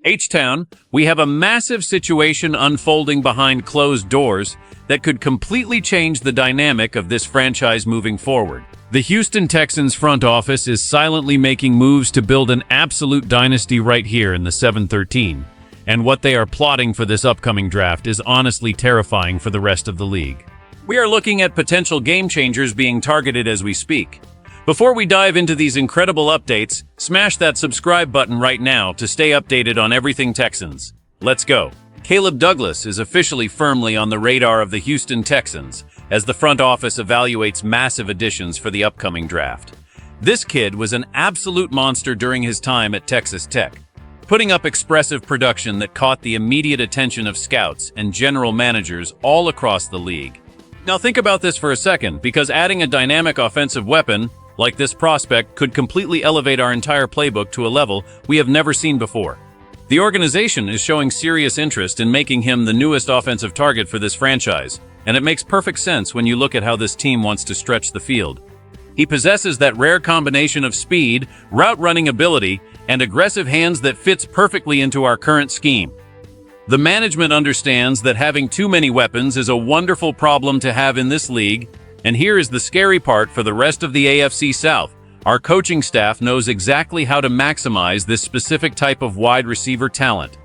H-Town, we have a massive situation unfolding behind closed doors that could completely change the dynamic of this franchise moving forward. The Houston Texans front office is silently making moves to build an absolute dynasty right here in the 7-13, and what they are plotting for this upcoming draft is honestly terrifying for the rest of the league. We are looking at potential game changers being targeted as we speak. Before we dive into these incredible updates, smash that subscribe button right now to stay updated on everything Texans. Let's go. Caleb Douglas is officially firmly on the radar of the Houston Texans as the front office evaluates massive additions for the upcoming draft. This kid was an absolute monster during his time at Texas Tech, putting up expressive production that caught the immediate attention of scouts and general managers all across the league. Now think about this for a second, because adding a dynamic offensive weapon like this prospect could completely elevate our entire playbook to a level we have never seen before. The organization is showing serious interest in making him the newest offensive target for this franchise, and it makes perfect sense when you look at how this team wants to stretch the field. He possesses that rare combination of speed, route-running ability, and aggressive hands that fits perfectly into our current scheme. The management understands that having too many weapons is a wonderful problem to have in this league, and here is the scary part for the rest of the AFC South. Our coaching staff knows exactly how to maximize this specific type of wide receiver talent.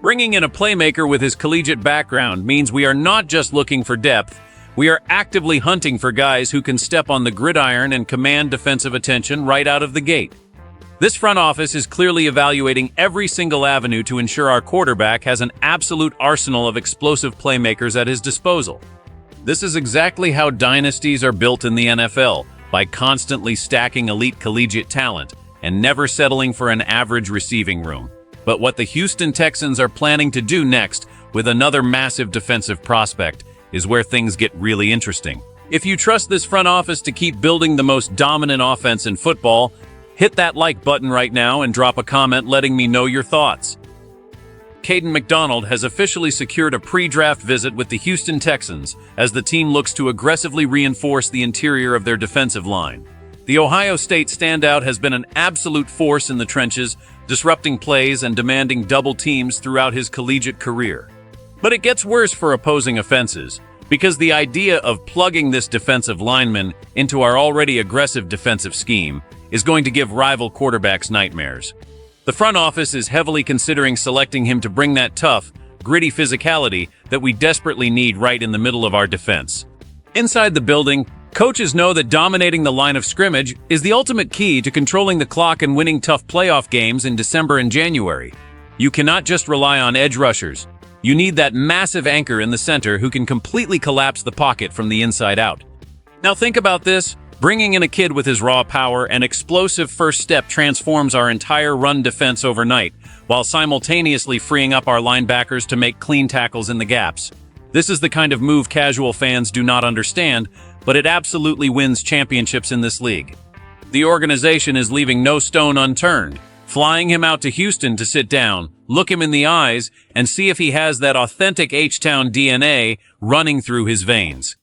Bringing in a playmaker with his collegiate background means we are not just looking for depth, we are actively hunting for guys who can step on the gridiron and command defensive attention right out of the gate. This front office is clearly evaluating every single avenue to ensure our quarterback has an absolute arsenal of explosive playmakers at his disposal. This is exactly how dynasties are built in the NFL, by constantly stacking elite collegiate talent and never settling for an average receiving room. But what the Houston Texans are planning to do next with another massive defensive prospect is where things get really interesting. If you trust this front office to keep building the most dominant offense in football, hit that like button right now and drop a comment letting me know your thoughts. Caden McDonald has officially secured a pre-draft visit with the Houston Texans as the team looks to aggressively reinforce the interior of their defensive line. The Ohio State standout has been an absolute force in the trenches, disrupting plays and demanding double teams throughout his collegiate career. But it gets worse for opposing offenses, because the idea of plugging this defensive lineman into our already aggressive defensive scheme is going to give rival quarterbacks nightmares. The front office is heavily considering selecting him to bring that tough, gritty physicality that we desperately need right in the middle of our defense. Inside the building, coaches know that dominating the line of scrimmage is the ultimate key to controlling the clock and winning tough playoff games in December and January. You cannot just rely on edge rushers. You need that massive anchor in the center who can completely collapse the pocket from the inside out. Now think about this. Bringing in a kid with his raw power and explosive first step transforms our entire run defense overnight, while simultaneously freeing up our linebackers to make clean tackles in the gaps. This is the kind of move casual fans do not understand, but it absolutely wins championships in this league. The organization is leaving no stone unturned, flying him out to Houston to sit down, look him in the eyes, and see if he has that authentic H-Town DNA running through his veins.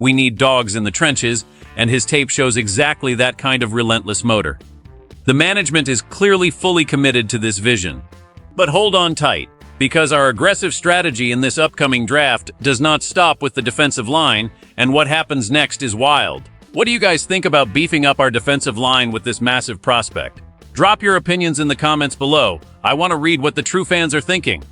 We need dogs in the trenches, and his tape shows exactly that kind of relentless motor. The management is clearly fully committed to this vision. But hold on tight, because our aggressive strategy in this upcoming draft does not stop with the defensive line, and what happens next is wild. What do you guys think about beefing up our defensive line with this massive prospect? Drop your opinions in the comments below. I want to read what the true fans are thinking.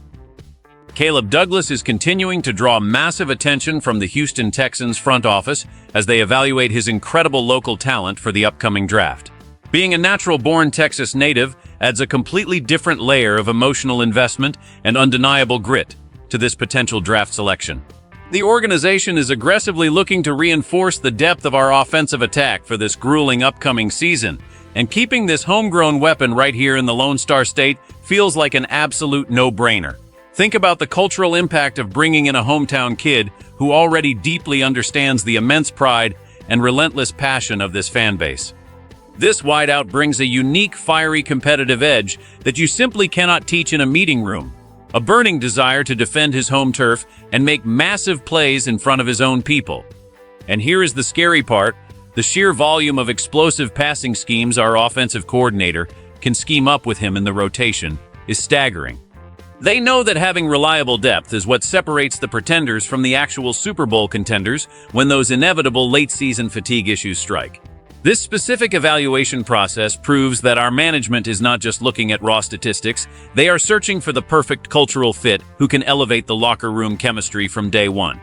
Caleb Douglas is continuing to draw massive attention from the Houston Texans front office as they evaluate his incredible local talent for the upcoming draft. Being a natural-born Texas native adds a completely different layer of emotional investment and undeniable grit to this potential draft selection. The organization is aggressively looking to reinforce the depth of our offensive attack for this grueling upcoming season, and keeping this homegrown weapon right here in the Lone Star State feels like an absolute no-brainer. Think about the cultural impact of bringing in a hometown kid who already deeply understands the immense pride and relentless passion of this fan base. This wideout brings a unique, fiery competitive edge that you simply cannot teach in a meeting room, a burning desire to defend his home turf and make massive plays in front of his own people. And here is the scary part: the sheer volume of explosive passing schemes our offensive coordinator can scheme up with him in the rotation is staggering. They know that having reliable depth is what separates the pretenders from the actual Super Bowl contenders when those inevitable late-season fatigue issues strike. This specific evaluation process proves that our management is not just looking at raw statistics, they are searching for the perfect cultural fit who can elevate the locker room chemistry from day one.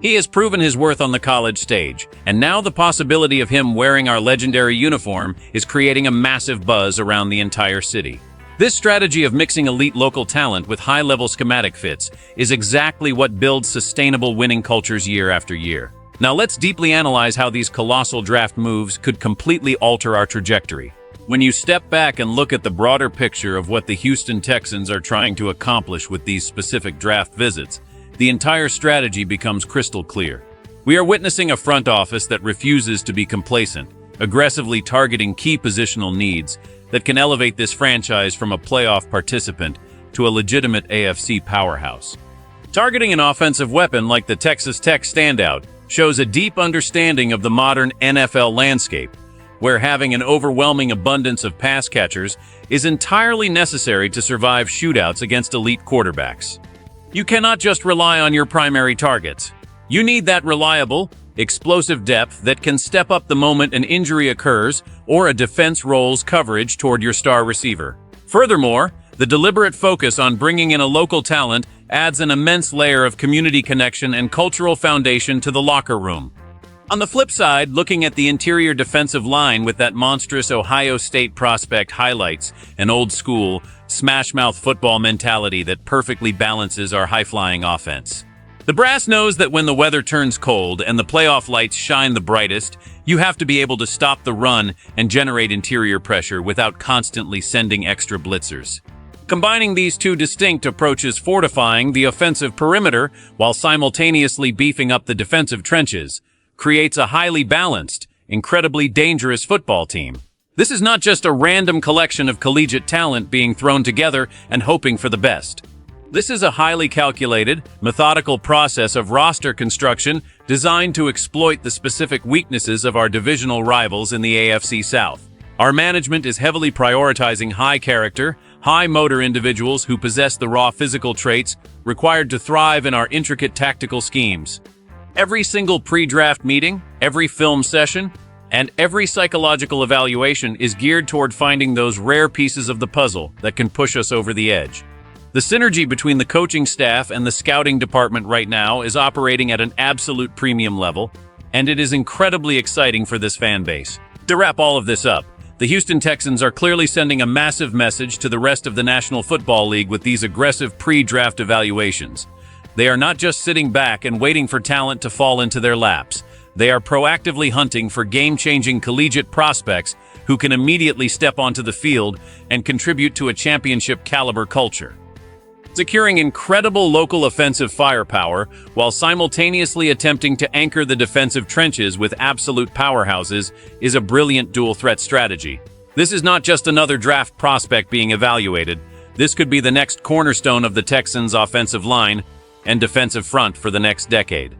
He has proven his worth on the college stage, and now the possibility of him wearing our legendary uniform is creating a massive buzz around the entire city. This strategy of mixing elite local talent with high-level schematic fits is exactly what builds sustainable winning cultures year after year. Now let's deeply analyze how these colossal draft moves could completely alter our trajectory. When you step back and look at the broader picture of what the Houston Texans are trying to accomplish with these specific draft visits, the entire strategy becomes crystal clear. We are witnessing a front office that refuses to be complacent, aggressively targeting key positional needs that can elevate this franchise from a playoff participant to a legitimate AFC powerhouse. Targeting an offensive weapon like the Texas Tech standout shows a deep understanding of the modern NFL landscape, where having an overwhelming abundance of pass catchers is entirely necessary to survive shootouts against elite quarterbacks. You cannot just rely on your primary targets. You need that reliable, explosive depth that can step up the moment an injury occurs or a defense rolls coverage toward your star receiver. Furthermore, the deliberate focus on bringing in a local talent adds an immense layer of community connection and cultural foundation to the locker room. On the flip side, looking at the interior defensive line with that monstrous Ohio State prospect highlights an old-school, smash-mouth football mentality that perfectly balances our high-flying offense. The brass knows that when the weather turns cold and the playoff lights shine the brightest, you have to be able to stop the run and generate interior pressure without constantly sending extra blitzers. Combining these two distinct approaches, fortifying the offensive perimeter while simultaneously beefing up the defensive trenches, creates a highly balanced, incredibly dangerous football team. This is not just a random collection of collegiate talent being thrown together and hoping for the best. This is a highly calculated, methodical process of roster construction designed to exploit the specific weaknesses of our divisional rivals in the AFC South. Our management is heavily prioritizing high-character, high-motor individuals who possess the raw physical traits required to thrive in our intricate tactical schemes. Every single pre-draft meeting, every film session, and every psychological evaluation is geared toward finding those rare pieces of the puzzle that can push us over the edge. The synergy between the coaching staff and the scouting department right now is operating at an absolute premium level, and it is incredibly exciting for this fan base. To wrap all of this up, the Houston Texans are clearly sending a massive message to the rest of the National Football League with these aggressive pre-draft evaluations. They are not just sitting back and waiting for talent to fall into their laps. They are proactively hunting for game-changing collegiate prospects who can immediately step onto the field and contribute to a championship-caliber culture. Securing incredible local offensive firepower while simultaneously attempting to anchor the defensive trenches with absolute powerhouses is a brilliant dual-threat strategy. This is not just another draft prospect being evaluated. This could be the next cornerstone of the Texans' offensive line and defensive front for the next decade.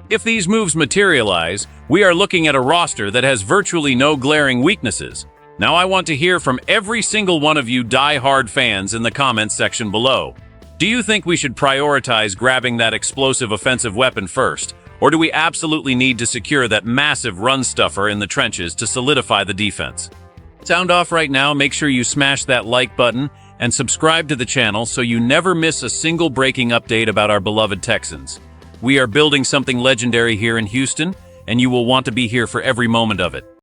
If these moves materialize, we are looking at a roster that has virtually no glaring weaknesses. Now I want to hear from every single one of you die-hard fans in the comments section below. Do you think we should prioritize grabbing that explosive offensive weapon first, or do we absolutely need to secure that massive run stuffer in the trenches to solidify the defense? Sound off right now, make sure you smash that like button and subscribe to the channel so you never miss a single breaking update about our beloved Texans. We are building something legendary here in Houston, and you will want to be here for every moment of it.